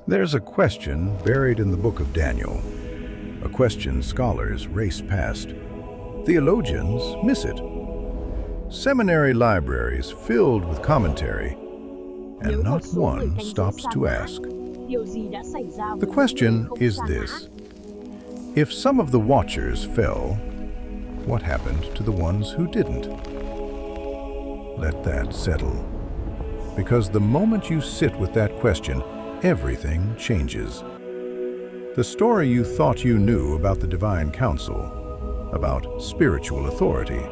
There's a question buried in the book of Daniel, a question scholars race past. Theologians miss it. Seminary libraries filled with commentary, and not one stops to ask. The question is this: if some of the watchers fell, what happened to the ones who didn't? Let that settle. Because the moment you sit with that question, everything changes. The story you thought you knew about the divine council, about spiritual authority,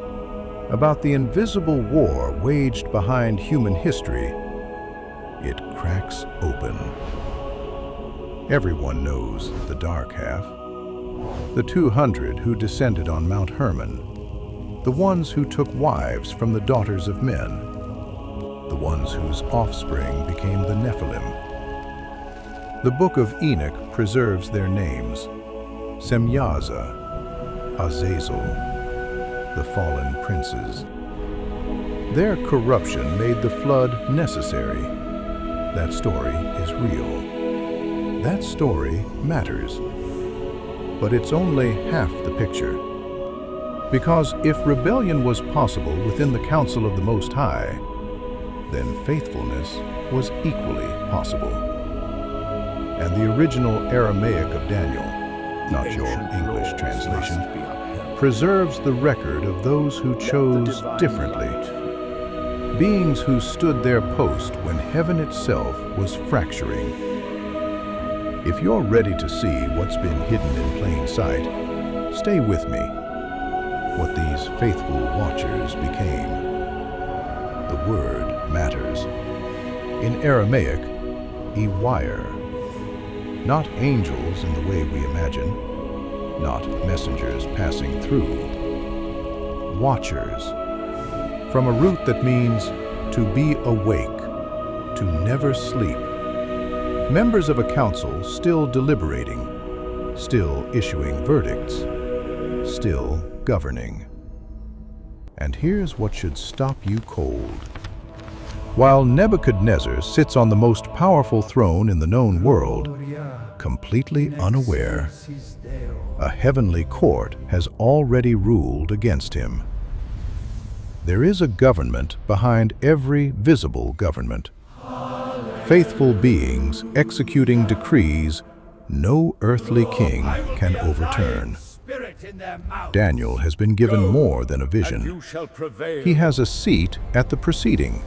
about the invisible war waged behind human history, it cracks open. Everyone knows the dark half. The 200 who descended on Mount Hermon, the ones who took wives from the daughters of men, the ones whose offspring became the Nephilim. The book of Enoch preserves their names: Semyaza, Azazel, the fallen princes. Their corruption made the flood necessary. That story is real. That story matters. But it's only half the picture. Because if rebellion was possible within the counsel of the Most High, then faithfulness was equally possible. And the original Aramaic of Daniel, not your English translation, preserves the record of those who chose differently, beings who stood their post when heaven itself was fracturing. If you're ready to see what's been hidden in plain sight, stay with me. What these faithful watchers became. The word matters. In Aramaic, Ewire. Not angels in the way we imagine, not messengers passing through. Watchers. From a root that means to be awake, to never sleep. Members of a council still deliberating, still issuing verdicts, still governing. And here's what should stop you cold. While Nebuchadnezzar sits on the most powerful throne in the known world, completely unaware, a heavenly court has already ruled against him. There is a government behind every visible government. Faithful beings executing decrees no earthly king can overturn. Daniel has been given more than a vision. He has a seat at the proceeding.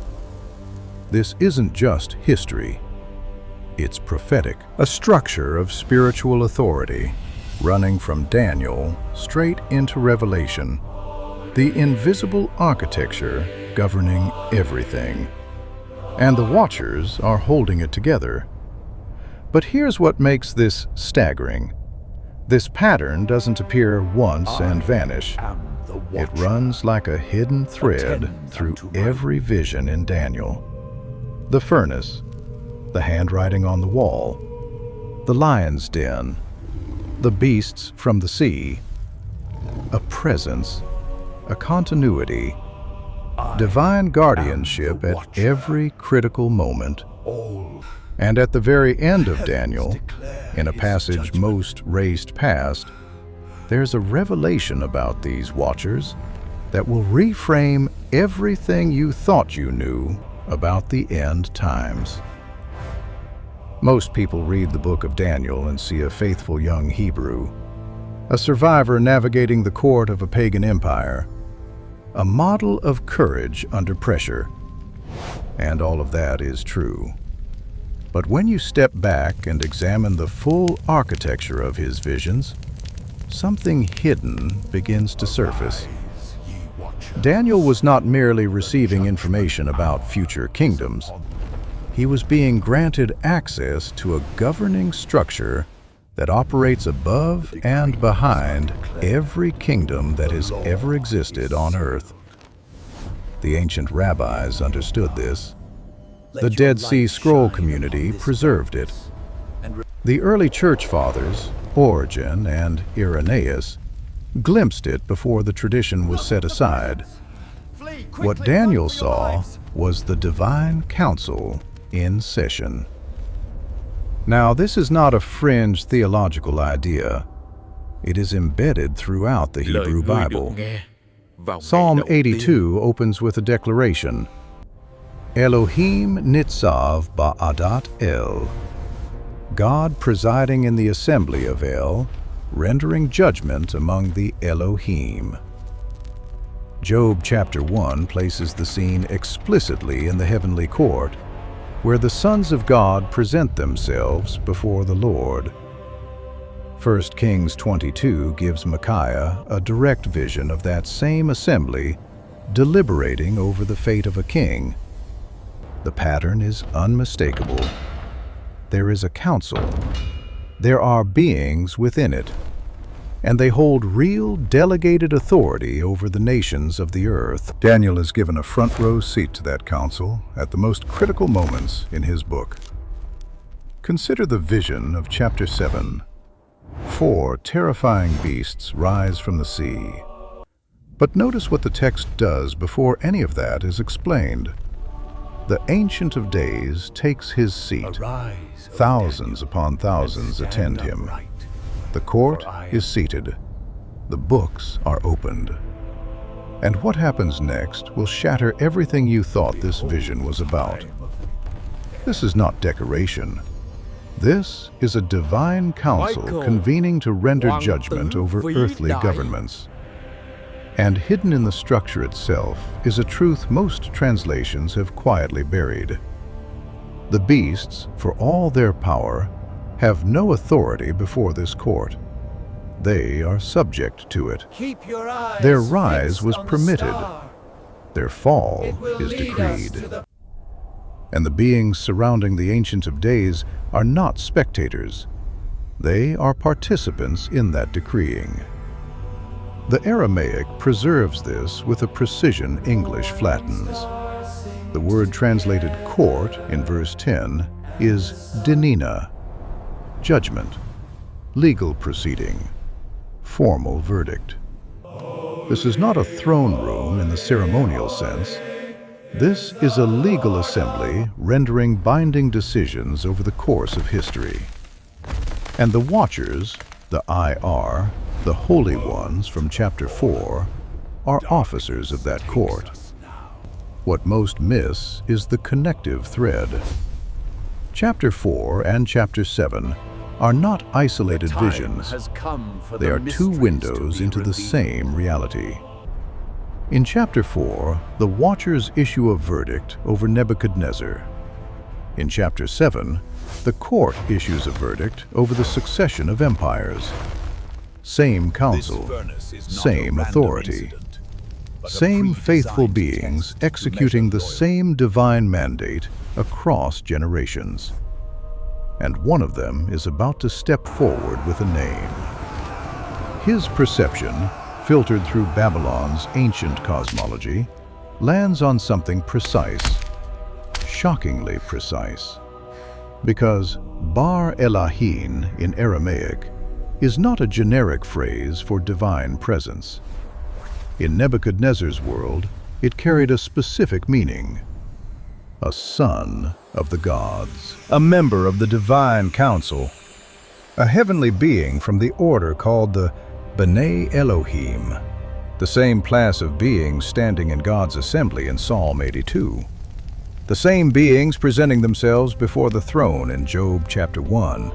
This isn't just history. It's prophetic, a structure of spiritual authority, running from Daniel straight into Revelation, the invisible architecture governing everything. And the watchers are holding it together. But here's what makes this staggering. This pattern doesn't appear once and vanish. It runs like a hidden thread through every vision in Daniel. The furnace, the handwriting on the wall, the lion's den, the beasts from the sea, a presence, a continuity, divine guardianship at every critical moment. And at the very end of Daniel, in a passage most raced past, there's a revelation about these watchers that will reframe everything you thought you knew about the end times. Most people read the book of Daniel and see a faithful young Hebrew, a survivor navigating the court of a pagan empire, a model of courage under pressure. And all of that is true. But when you step back and examine the full architecture of his visions, something hidden begins to surface. Daniel was not merely receiving information about future kingdoms. He was being granted access to a governing structure that operates above and behind every kingdom that has ever existed on earth. The ancient rabbis understood this. The Dead Sea Scroll community preserved it. The early church fathers, Origen and Irenaeus, glimpsed it before the tradition was set aside. What Daniel saw was the divine council in session. Now, this is not a fringe theological idea. It is embedded throughout the Hebrew Bible. Psalm 82 opens with a declaration, Elohim nitzav ba'adat El, God presiding in the assembly of El, rendering judgment among the Elohim. Job chapter 1 places the scene explicitly in the heavenly court, where the sons of God present themselves before the Lord. 1 Kings 22 gives Micaiah a direct vision of that same assembly deliberating over the fate of a king. The pattern is unmistakable. There is a council. There are beings within it, and they hold real delegated authority over the nations of the earth. Daniel is given a front row seat to that council at the most critical moments in his book. Consider the vision of chapter 7. 4 terrifying beasts rise from the sea. But notice what the text does before any of that is explained. The Ancient of Days takes his seat. Thousands upon thousands attend him. The court is seated. The books are opened. And what happens next will shatter everything you thought this vision was about. This is not decoration. This is a divine council convening to render judgment over earthly governments. And hidden in the structure itself is a truth most translations have quietly buried. The beasts, for all their power, have no authority before this court. They are subject to it. Their rise was permitted. Their fall is decreed. And the beings surrounding the Ancient of Days are not spectators. They are participants in that decreeing. The Aramaic preserves this with a precision English flattens. The word translated court in verse 10 is dinina, judgment, legal proceeding, formal verdict. This is not a throne room in the ceremonial sense. This is a legal assembly rendering binding decisions over the course of history. And the watchers, the IR, the holy ones from chapter 4, are officers of that court. What most miss is the connective thread. Chapter 4 and chapter 7 are not isolated visions. They are two windows into the same reality. In chapter 4, the watchers issue a verdict over Nebuchadnezzar. In chapter 7, the court issues a verdict over the succession of empires. Same council, same authority, same faithful beings executing the same divine mandate across generations. And one of them is about to step forward with a name. His perception, filtered through Babylon's ancient cosmology, lands on something precise, shockingly precise. Because Bar Elahin in Aramaic is not a generic phrase for divine presence. In Nebuchadnezzar's world, it carried a specific meaning. A son of the gods, a member of the divine council, a heavenly being from the order called the B'nai Elohim, the same class of beings standing in God's assembly in Psalm 82. The same beings presenting themselves before the throne in Job chapter 1.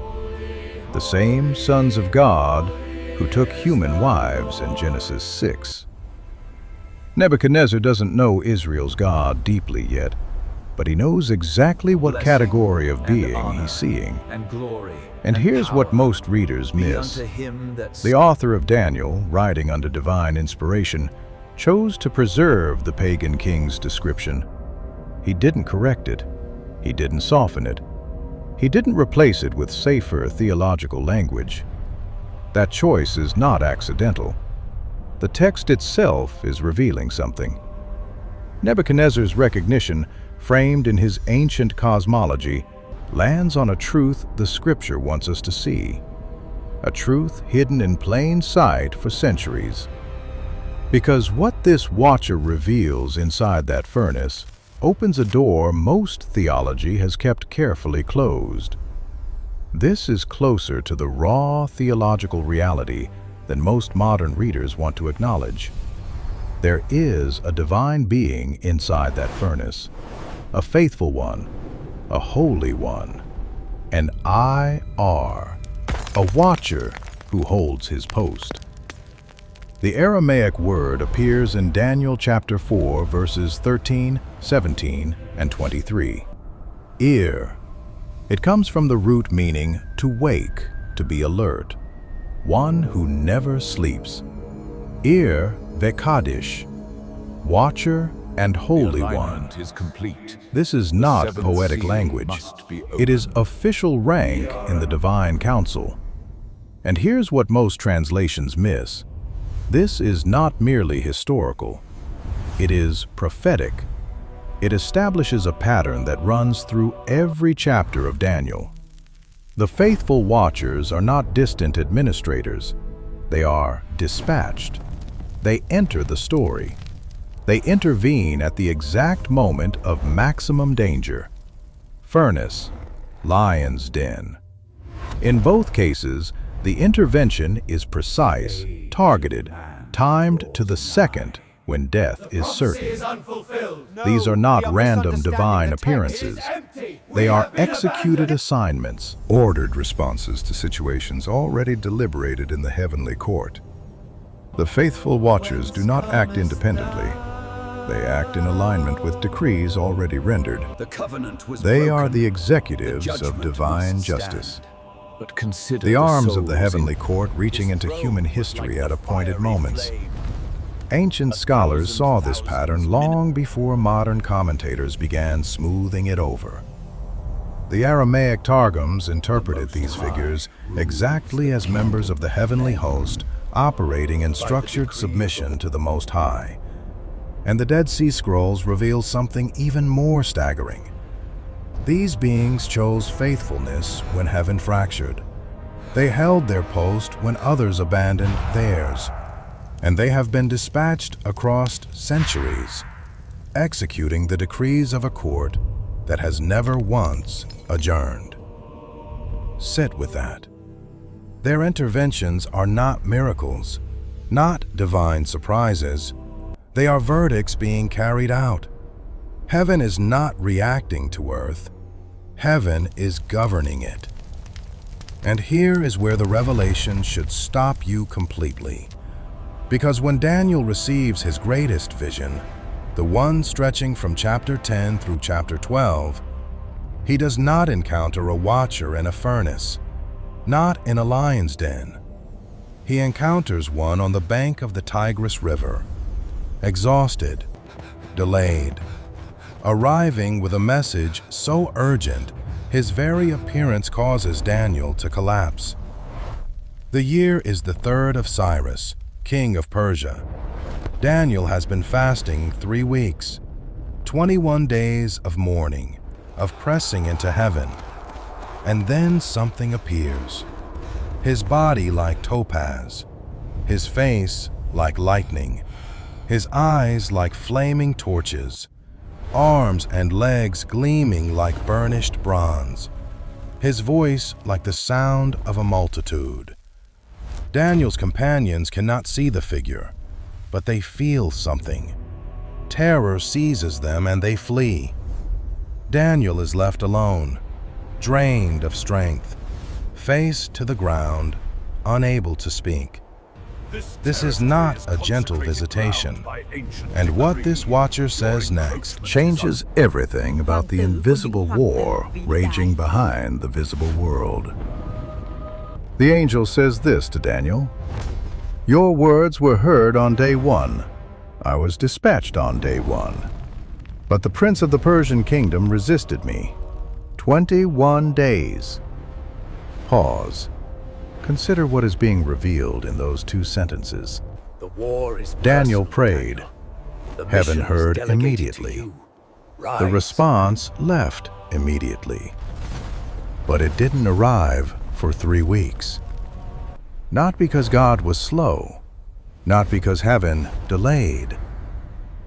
The same sons of God who took human wives in Genesis 6. Nebuchadnezzar doesn't know Israel's God deeply yet, but he knows exactly what category of being he's seeing. And here's what most readers miss. The author of Daniel, writing under divine inspiration, chose to preserve the pagan king's description. He didn't correct it. He didn't soften it. He didn't replace it with safer theological language. That choice is not accidental. The text itself is revealing something. Nebuchadnezzar's recognition, framed in his ancient cosmology, lands on a truth the Scripture wants us to see. A truth hidden in plain sight for centuries. Because what this watcher reveals inside that furnace opens a door most theology has kept carefully closed. This is closer to the raw theological reality than most modern readers want to acknowledge. There is a divine being inside that furnace, a faithful one, a holy one, an IR, a watcher who holds his post. The Aramaic word appears in Daniel chapter 4, verses 13, 17, and 23. Ir. It comes from the root meaning to wake, to be alert, one who never sleeps. Ir Vekadish, watcher and holy one. This is not poetic language. It is official rank in the divine council. And here's what most translations miss. This is not merely historical. It is prophetic. It establishes a pattern that runs through every chapter of Daniel. The faithful watchers are not distant administrators. They are dispatched. They enter the story. They intervene at the exact moment of maximum danger. Furnace, lion's den. In both cases, the intervention is precise, targeted, timed to the second when death is certain. These are not random divine appearances. They are executed assignments, ordered responses to situations already deliberated in the heavenly court. The faithful watchers do not act independently. They act in alignment with decrees already rendered. They are the executives of divine justice. The arms of the heavenly court reaching into human history at appointed moments. Ancient scholars saw this pattern long before modern commentators began smoothing it over. The Aramaic Targums interpreted these figures exactly as members of the heavenly host operating in structured submission to the Most High. And the Dead Sea Scrolls reveal something even more staggering. These beings chose faithfulness when heaven fractured. They held their post when others abandoned theirs. And they have been dispatched across centuries, executing the decrees of a court that has never once adjourned. Sit with that. Their interventions are not miracles, not divine surprises. They are verdicts being carried out. Heaven is not reacting to earth. Heaven is governing it. And here is where the revelation should stop you completely. Because when Daniel receives his greatest vision, the one stretching from chapter 10 through chapter 12, he does not encounter a watcher in a furnace, not in a lion's den. He encounters one on the bank of the Tigris River, exhausted, delayed, arriving with a message so urgent his very appearance causes Daniel to collapse. The year is the 3rd of Cyrus, king of Persia. Daniel has been fasting 3 weeks, 21 days of mourning, of pressing into heaven. And then something appears. His body like topaz, his face like lightning, his eyes like flaming torches, arms and legs gleaming like burnished bronze, his voice like the sound of a multitude. Daniel's companions cannot see the figure, but they feel something. Terror seizes them and they flee. Daniel is left alone, drained of strength, face to the ground, unable to speak. This is not a gentle visitation, and what this watcher says next changes everything about the invisible war raging behind the visible world. The angel says this to Daniel: "Your words were heard on day 1. I was dispatched on day 1. But the prince of the Persian kingdom resisted me. 21 days. Pause. Consider what is being revealed in those 2 sentences. The war is Daniel personal, prayed. Daniel. Heaven heard delegated to immediately. you. The Rise. response left immediately. But it didn't arrive for 3 weeks. Not because God was slow, not because heaven delayed,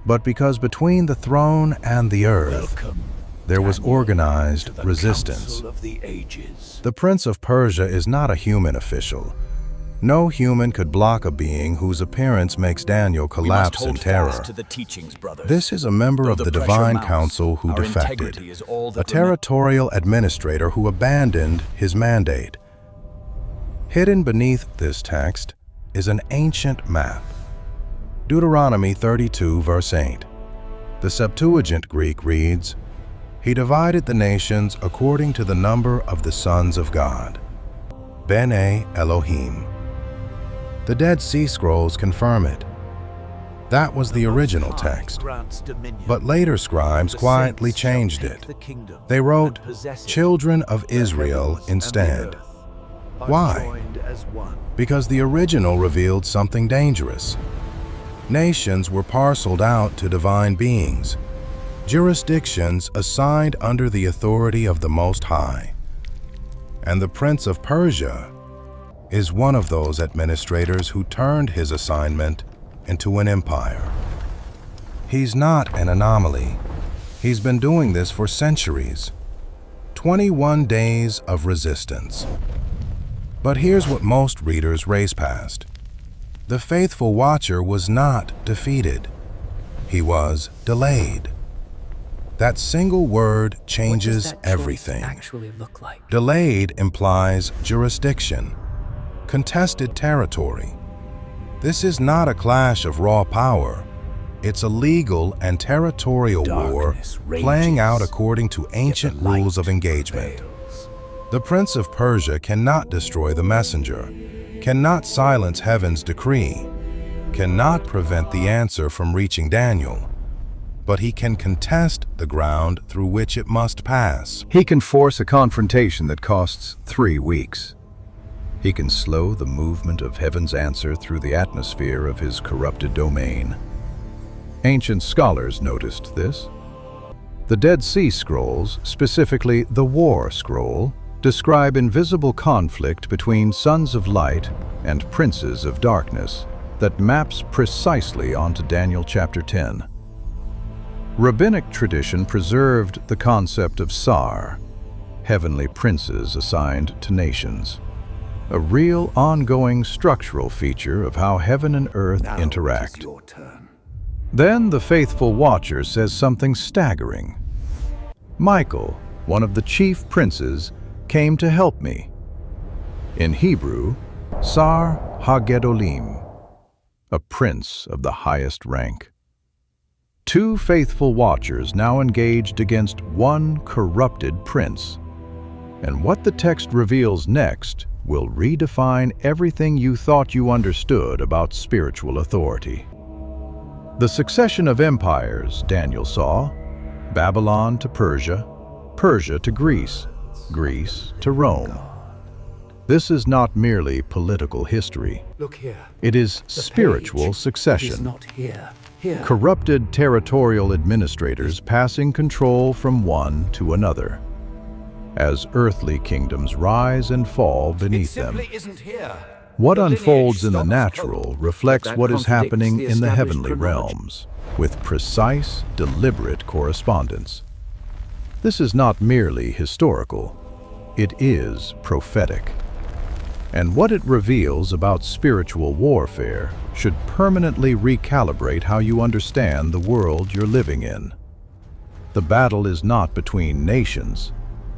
but because between the throne and the earth, Welcome there was organized the resistance. Council of the Ages. The Prince of Persia is not a human official. No human could block a being whose appearance makes Daniel collapse in terror. To the teachings, brothers. This is a member of the Divine Council who defected, a territorial administrator who abandoned his mandate. Hidden beneath this text is an ancient map. Deuteronomy 32, verse 8. The Septuagint Greek reads, "He divided the nations according to the number of the sons of God." Bene Elohim. The Dead Sea Scrolls confirm it. That was the original text, but later scribes quietly changed it. They wrote, "Children of Israel" instead. Why? Because the original revealed something dangerous. Nations were parceled out to divine beings, jurisdictions assigned under the authority of the Most High. And the Prince of Persia is one of those administrators who turned his assignment into an empire. He's not an anomaly. He's been doing this for centuries. 21 days of resistance. But here's what most readers race past. The faithful watcher was not defeated. He was delayed. That single word changes everything. Actually look like? Delayed implies jurisdiction, contested territory. This is not a clash of raw power. It's a legal and territorial war playing out according to ancient rules of engagement. The Prince of Persia cannot destroy the messenger, cannot silence heaven's decree, cannot prevent the answer from reaching Daniel, but he can contest the ground through which it must pass. He can force a confrontation that costs 3 weeks. He can slow the movement of heaven's answer through the atmosphere of his corrupted domain. Ancient scholars noticed this. The Dead Sea Scrolls, specifically the War Scroll, describe invisible conflict between sons of light and princes of darkness that maps precisely onto Daniel chapter 10. Rabbinic tradition preserved the concept of Sar, heavenly princes assigned to nations, a real ongoing structural feature of how heaven and earth interact. Your turn. Then the faithful watcher says something staggering. Michael, one of the chief princes, came to help me. In Hebrew, Sar HaGedolim, a prince of the highest rank. 2 faithful watchers now engaged against one corrupted prince. And what the text reveals next will redefine everything you thought you understood about spiritual authority. The succession of empires Daniel saw, Babylon to Persia, Persia to Greece, Greece to Rome. This is not merely political history. Look here. It is The spiritual page succession. is not here. Here. Corrupted territorial administrators passing control from one to another, as earthly kingdoms rise and fall It beneath them. simply isn't here. What The lineage unfolds in the stops natural cold. reflects That what is contradicts happening the in the established heavenly chronology. realms, with precise, deliberate correspondence. This is not merely historical, it is prophetic. And what it reveals about spiritual warfare should permanently recalibrate how you understand the world you're living in. The battle is not between nations,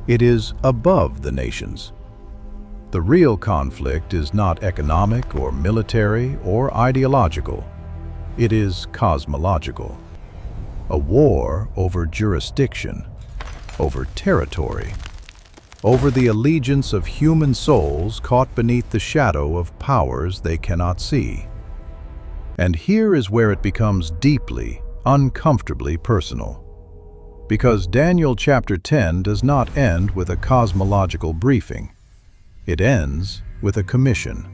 it is above the nations. The real conflict is not economic or military or ideological. It is cosmological. A war over jurisdiction, over territory, over the allegiance of human souls caught beneath the shadow of powers they cannot see. And here is where it becomes deeply, uncomfortably personal. Because Daniel chapter 10 does not end with a cosmological briefing. It ends with a commission.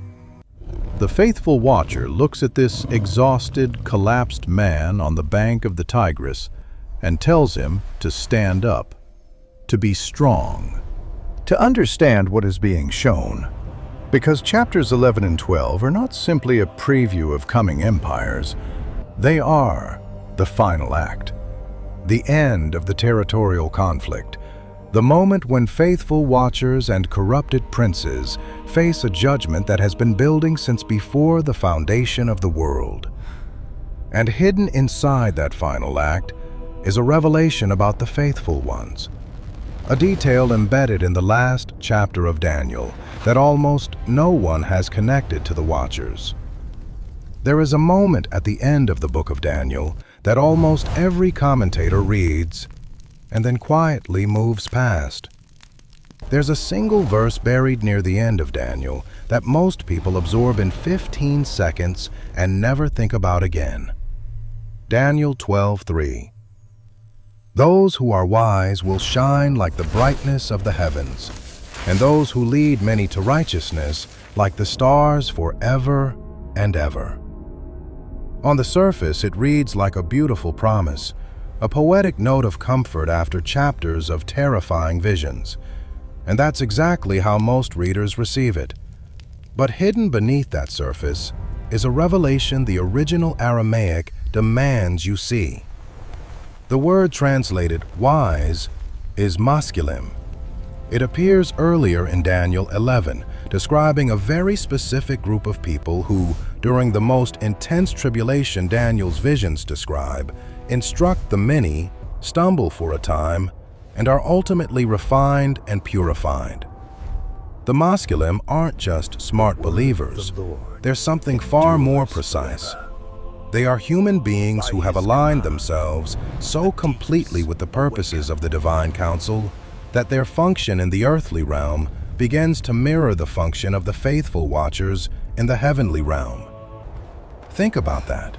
The faithful watcher looks at this exhausted, collapsed man on the bank of the Tigris and tells him to stand up, to be strong, to understand what is being shown. Because chapters 11 and 12 are not simply a preview of coming empires, they are the final act. the end of the territorial conflict, the moment when faithful watchers and corrupted princes face a judgment that has been building since before the foundation of the world. And hidden inside that final act is a revelation about the faithful ones, a detail embedded in the last chapter of Daniel that almost no one has connected to the watchers. There is a moment at the end of the book of Daniel that almost every commentator reads and then quietly moves past. There's a single verse buried near the end of Daniel that most people absorb in 15 seconds and never think about again. Daniel 12:3. Those who are wise will shine like the brightness of the heavens, and those who lead many to righteousness like the stars forever and ever. On the surface, it reads like a beautiful promise, a poetic note of comfort after chapters of terrifying visions. And that's exactly how most readers receive it. But hidden beneath that surface is a revelation the original Aramaic demands you see. The word translated wise is masculine. It appears earlier in Daniel 11, describing a very specific group of people who, during the most intense tribulation Daniel's visions describe, instruct the many, stumble for a time, and are ultimately refined and purified. The masculine aren't just smart believers. They're something far more precise. They are human beings who have aligned themselves so completely with the purposes of the divine council that their function in the earthly realm begins to mirror the function of the faithful watchers in the heavenly realm. Think about that.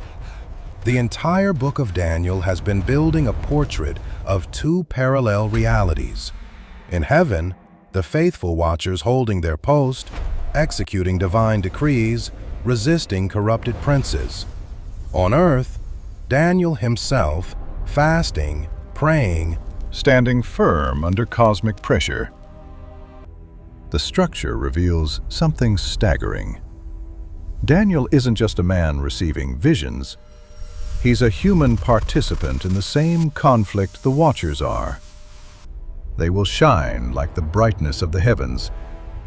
The entire book of Daniel has been building a portrait of two parallel realities. In heaven, the faithful watchers holding their post, executing divine decrees, resisting corrupted princes. On earth, Daniel himself, fasting, praying, standing firm under cosmic pressure. The structure reveals something staggering. Daniel isn't just a man receiving visions. He's a human participant in the same conflict the watchers are. They will shine like the brightness of the heavens.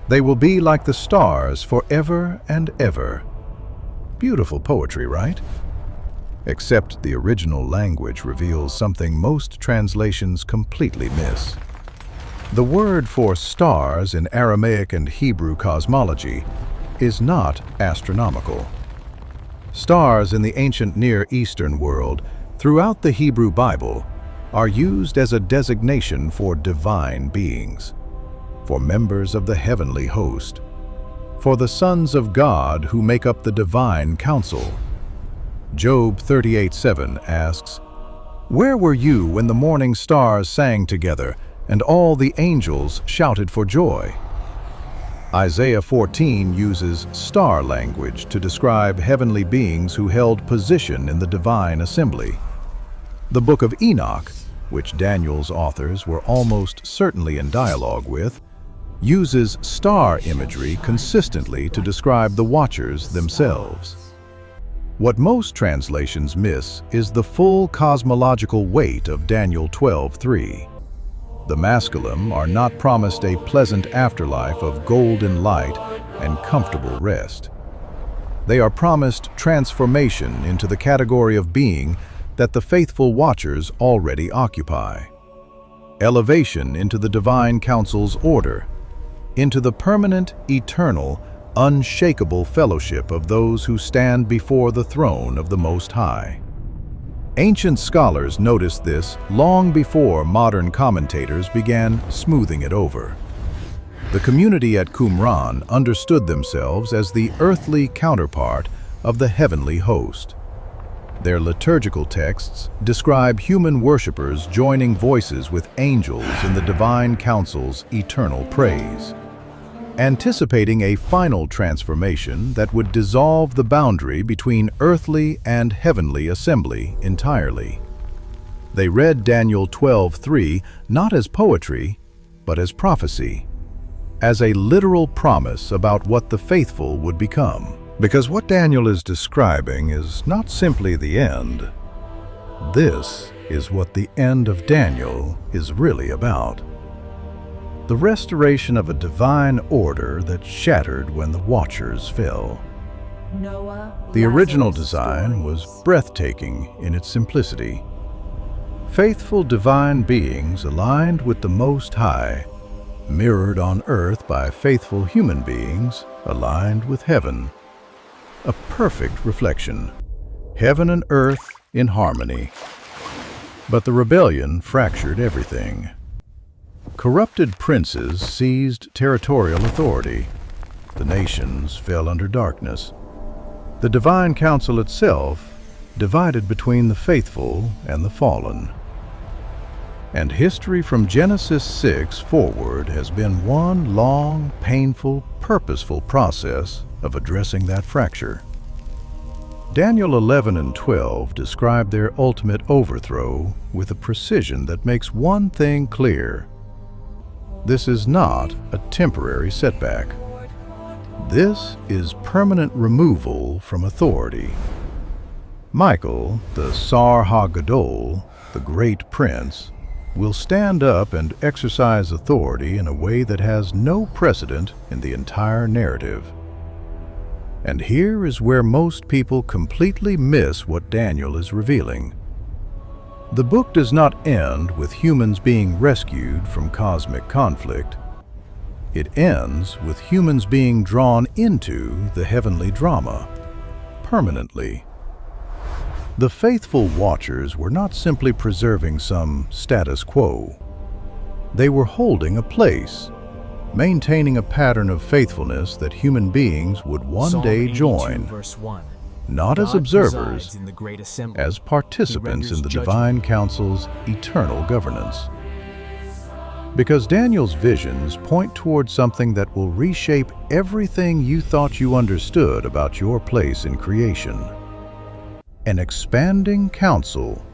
They will be like the stars forever and ever. Beautiful poetry, right? Except the original language reveals something most translations completely miss. The word for stars in Aramaic and Hebrew cosmology is not astronomical. Stars in the ancient Near Eastern world, throughout the Hebrew Bible, are used as a designation for divine beings, for members of the heavenly host, for the sons of God who make up the divine council. Job 38:7 asks, "Where were you when the morning stars sang together and all the angels shouted for joy?" Isaiah 14 uses star language to describe heavenly beings who held position in the divine assembly. The Book of Enoch, which Daniel's authors were almost certainly in dialogue with, uses star imagery consistently to describe the watchers themselves. What most translations miss is the full cosmological weight of Daniel 12:3. The masculine are not promised a pleasant afterlife of golden light and comfortable rest. They are promised transformation into the category of being that the faithful watchers already occupy. Elevation into the divine council's order, into the permanent, eternal, unshakable fellowship of those who stand before the throne of the Most High. Ancient scholars noticed this long before modern commentators began smoothing it over. The community at Qumran understood themselves as the earthly counterpart of the heavenly host. Their liturgical texts describe human worshippers joining voices with angels in the divine council's eternal praise, anticipating a final transformation that would dissolve the boundary between earthly and heavenly assembly entirely. They read Daniel 12:3 not as poetry, but as prophecy, as a literal promise about what the faithful would become. Because what Daniel is describing is not simply the end. This is what the end of Daniel is really about. The restoration of a divine order that shattered when the Watchers fell. The original design was breathtaking in its simplicity. Faithful divine beings aligned with the Most High, mirrored on earth by faithful human beings aligned with heaven. A perfect reflection, heaven and earth in harmony. But the rebellion fractured everything. Corrupted princes seized territorial authority. The nations fell under darkness. The divine council itself divided between the faithful and the fallen. And history from Genesis 6 forward has been one long, painful, purposeful process of addressing that fracture. Daniel 11 and 12 describe their ultimate overthrow with a precision that makes one thing clear. This is not a temporary setback. This is permanent removal from authority. Michael, the Sar HaGadol, the great prince, will stand up and exercise authority in a way that has no precedent in the entire narrative. And here is where most people completely miss what Daniel is revealing. The book does not end with humans being rescued from cosmic conflict. It ends with humans being drawn into the heavenly drama, permanently. The faithful Watchers were not simply preserving some status quo. They were holding a place, maintaining a pattern of faithfulness that human beings would one day join, not as observers, as participants in the divine council's eternal governance. Because Daniel's visions point towards something that will reshape everything you thought you understood about your place in creation. An expanding council,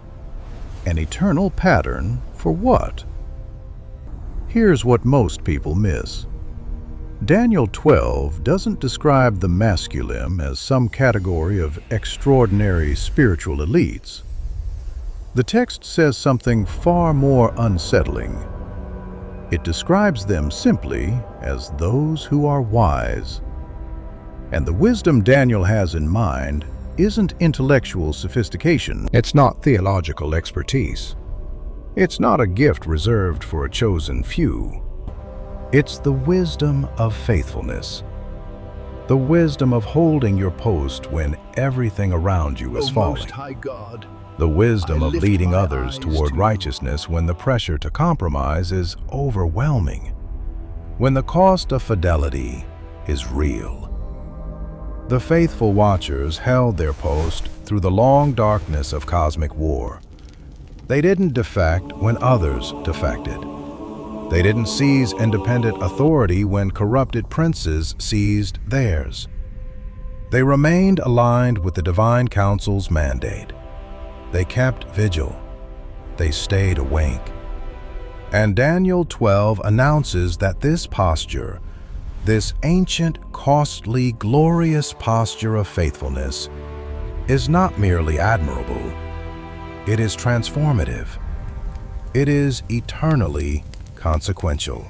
an eternal pattern for what? Here's what most people miss. Daniel 12 doesn't describe the masculine as some category of extraordinary spiritual elites. The text says something far more unsettling. It describes them simply as those who are wise. And the wisdom Daniel has in mind isn't intellectual sophistication. It's not theological expertise. It's not a gift reserved for a chosen few. It's the wisdom of faithfulness. The wisdom of holding your post when everything around you is falling. Most High God, The wisdom I of lift leading my others eyes toward to you. righteousness when the pressure to compromise is overwhelming. When the cost of fidelity is real. The faithful Watchers held their post through the long darkness of cosmic war. They didn't defect when others defected. They didn't seize independent authority when corrupted princes seized theirs. They remained aligned with the divine council's mandate. They kept vigil. They stayed awake. And Daniel 12 announces that this posture, this ancient, costly, glorious posture of faithfulness, is not merely admirable. It is transformative. It is eternally consequential.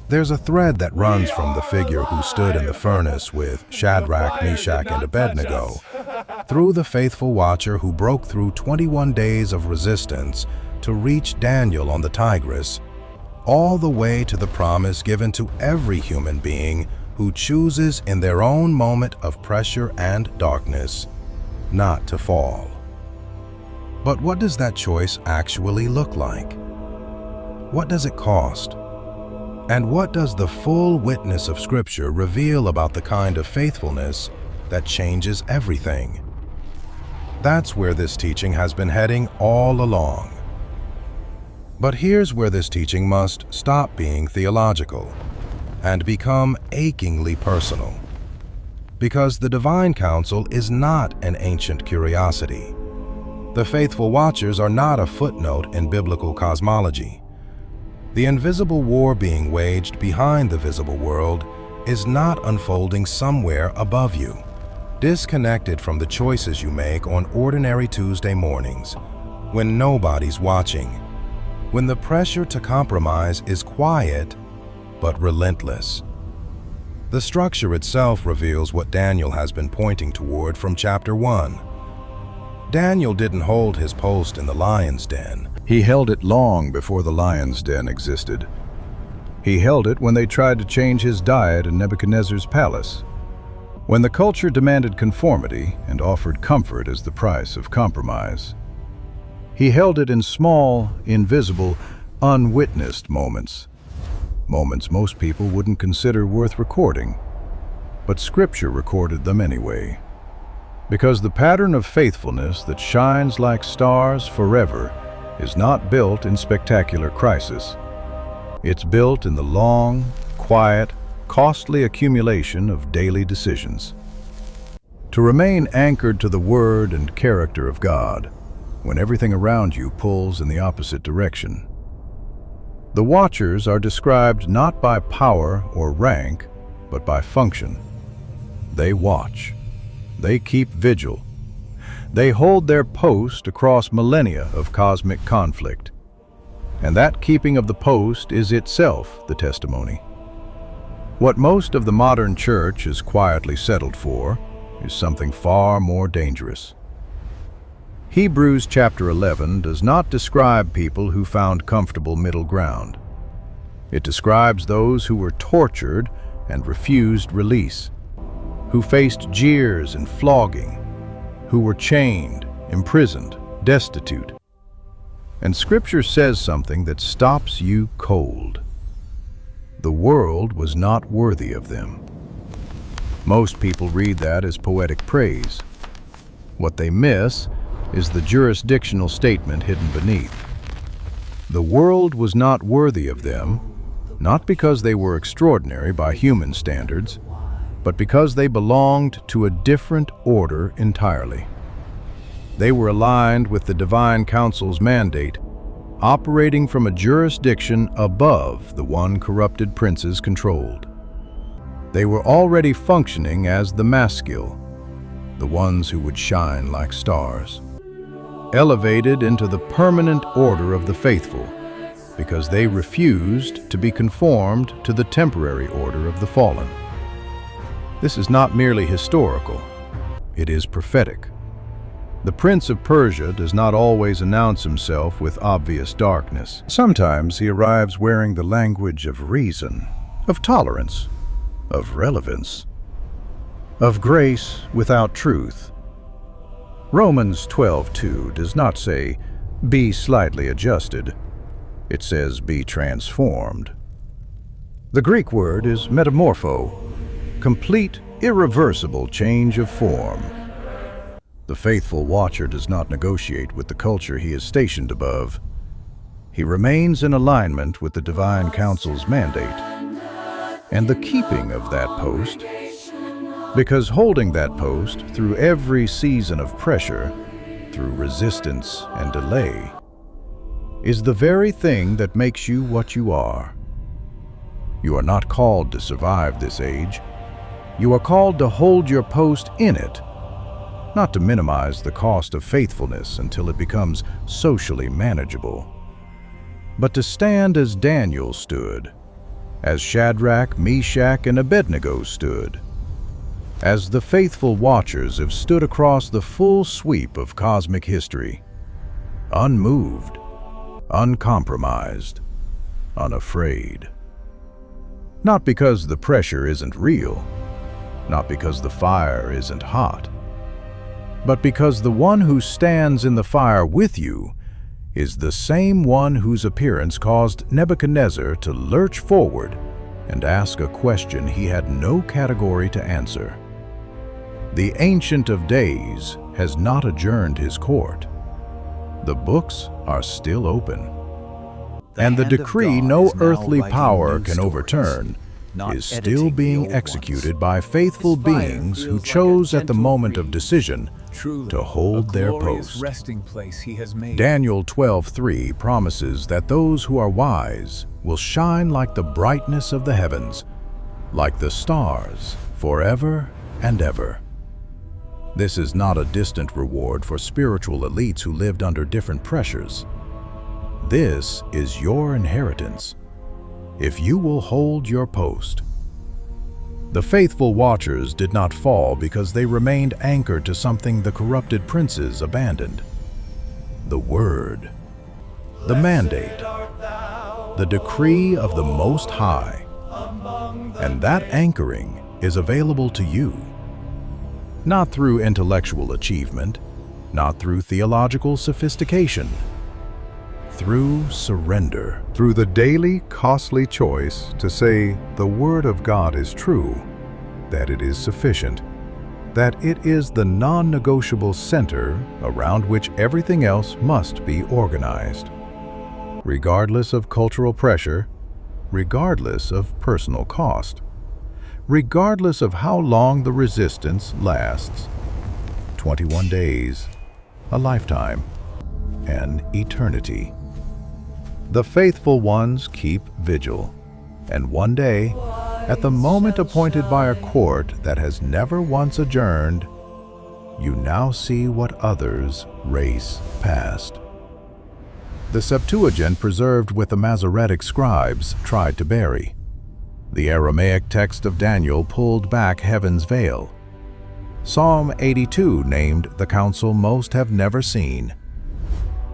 There's a thread that runs from the figure who stood in the furnace with Shadrach, Meshach, and Abednego, through the faithful Watcher who broke through 21 days of resistance to reach Daniel on the Tigris, all the way to the promise given to every human being who chooses in their own moment of pressure and darkness not to fall. But what does that choice actually look like? What does it cost? And what does the full witness of Scripture reveal about the kind of faithfulness that changes everything? That's where this teaching has been heading all along. But here's where this teaching must stop being theological and become achingly personal. Because the divine council is not an ancient curiosity. The faithful Watchers are not a footnote in biblical cosmology. The invisible war being waged behind the visible world is not unfolding somewhere above you. disconnected from the choices you make on ordinary Tuesday mornings, when nobody's watching, when the pressure to compromise is quiet but relentless. The structure itself reveals what Daniel has been pointing toward from chapter 1. Daniel didn't hold his post in the lion's den. He held it long before the lion's den existed. He held it when they tried to change his diet in Nebuchadnezzar's palace, when the culture demanded conformity and offered comfort as the price of compromise. He held it in small, invisible, unwitnessed moments. Moments most people wouldn't consider worth recording, but Scripture recorded them anyway. Because the pattern of faithfulness that shines like stars forever is not built in spectacular crisis. It's built in the long, quiet, costly accumulation of daily decisions. To remain anchored to the word and character of God when everything around you pulls in the opposite direction. The watchers are described not by power or rank, but by function. They watch. They keep vigil. They hold their post across millennia of cosmic conflict. And that keeping of the post is itself the testimony. What most of the modern church is quietly settled for is something far more dangerous. Hebrews chapter 11 does not describe people who found comfortable middle ground. It describes those who were tortured and refused release, who faced jeers and flogging, who were chained, imprisoned, destitute. And Scripture says something that stops you cold. The world was not worthy of them. Most people read that as poetic praise. What they miss is the jurisdictional statement hidden beneath. The world was not worthy of them, not because they were extraordinary by human standards, but because they belonged to a different order entirely. They were aligned with the divine council's mandate, operating from a jurisdiction above the one corrupted princes controlled. They were already functioning as the masculine, the ones who would shine like stars, elevated into the permanent order of the faithful, because they refused to be conformed to the temporary order of the fallen. This is not merely historical, it is prophetic. The Prince of Persia does not always announce himself with obvious darkness. Sometimes he arrives wearing the language of reason, of tolerance, of relevance, of grace without truth. Romans 12:2 does not say, "Be slightly adjusted." It says, "Be transformed." The Greek word is metamorpho, complete, irreversible change of form. The faithful watcher does not negotiate with the culture he is stationed above. He remains in alignment with the divine council's mandate and the keeping of that post, because holding that post through every season of pressure, through resistance and delay, is the very thing that makes you what you are. You are not called to survive this age. You are called to hold your post in it, not to minimize the cost of faithfulness until it becomes socially manageable, but to stand as Daniel stood, as Shadrach, Meshach, and Abednego stood, as the faithful watchers have stood across the full sweep of cosmic history, unmoved, uncompromised, unafraid. Not because the pressure isn't real, not because the fire isn't hot, but because the one who stands in the fire with you is the same one whose appearance caused Nebuchadnezzar to lurch forward and ask a question he had no category to answer. The Ancient of Days has not adjourned his court. The books are still open. And the decree no earthly power can overturn is still being executed by faithful beings who chose at the moment of decision to hold their post. Daniel 12:3 promises that those who are wise will shine like the brightness of the heavens, like the stars, forever and ever. This is not a distant reward for spiritual elites who lived under different pressures. This is your inheritance, if you will hold your post. The faithful watchers did not fall because they remained anchored to something the corrupted princes abandoned. The word, the mandate, the decree of the Most High. And that anchoring is available to you. Not through intellectual achievement, not through theological sophistication, through surrender. Through the daily, costly choice to say the Word of God is true, that it is sufficient, that it is the non-negotiable center around which everything else must be organized. Regardless of cultural pressure, regardless of personal cost, regardless of how long the resistance lasts, 21 days, a lifetime, an eternity. The faithful ones keep vigil, and one day, at the moment appointed by a court that has never once adjourned, you now see what others race past. The Septuagint, preserved with the Masoretic scribes, tried to bury. The Aramaic text of Daniel pulled back heaven's veil. Psalm 82 named the counsel most have never seen.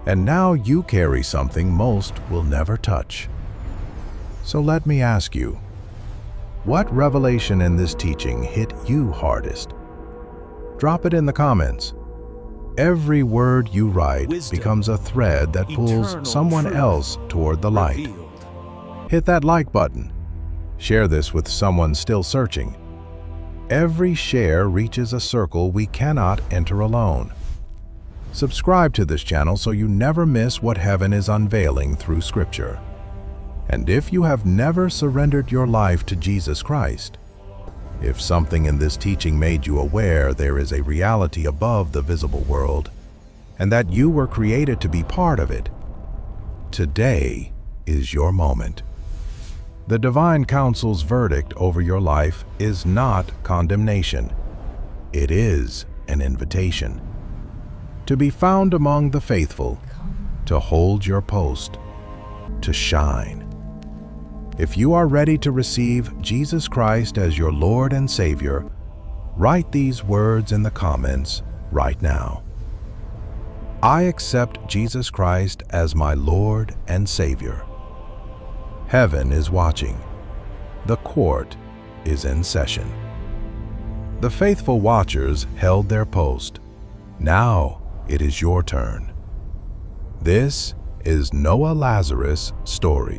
And now you carry something most will never touch. So let me ask you, what revelation in this teaching hit you hardest? Drop it in the comments. Every word you write becomes a thread that pulls someone else toward the light. Hit that like button. Share this with someone still searching. Every share reaches a circle we cannot enter alone. Subscribe to this channel so you never miss what heaven is unveiling through Scripture. And if you have never surrendered your life to Jesus Christ, if something in this teaching made you aware there is a reality above the visible world, and that you were created to be part of it, today is your moment. The divine counsel's verdict over your life is not condemnation. It is an invitation. To be found among the faithful, to hold your post, to shine. If you are ready to receive Jesus Christ as your Lord and Savior, write these words in the comments right now. I accept Jesus Christ as my Lord and Savior. Heaven is watching. The court is in session. The faithful watchers held their post. Now it is your turn. This is Noah Lazarus' story.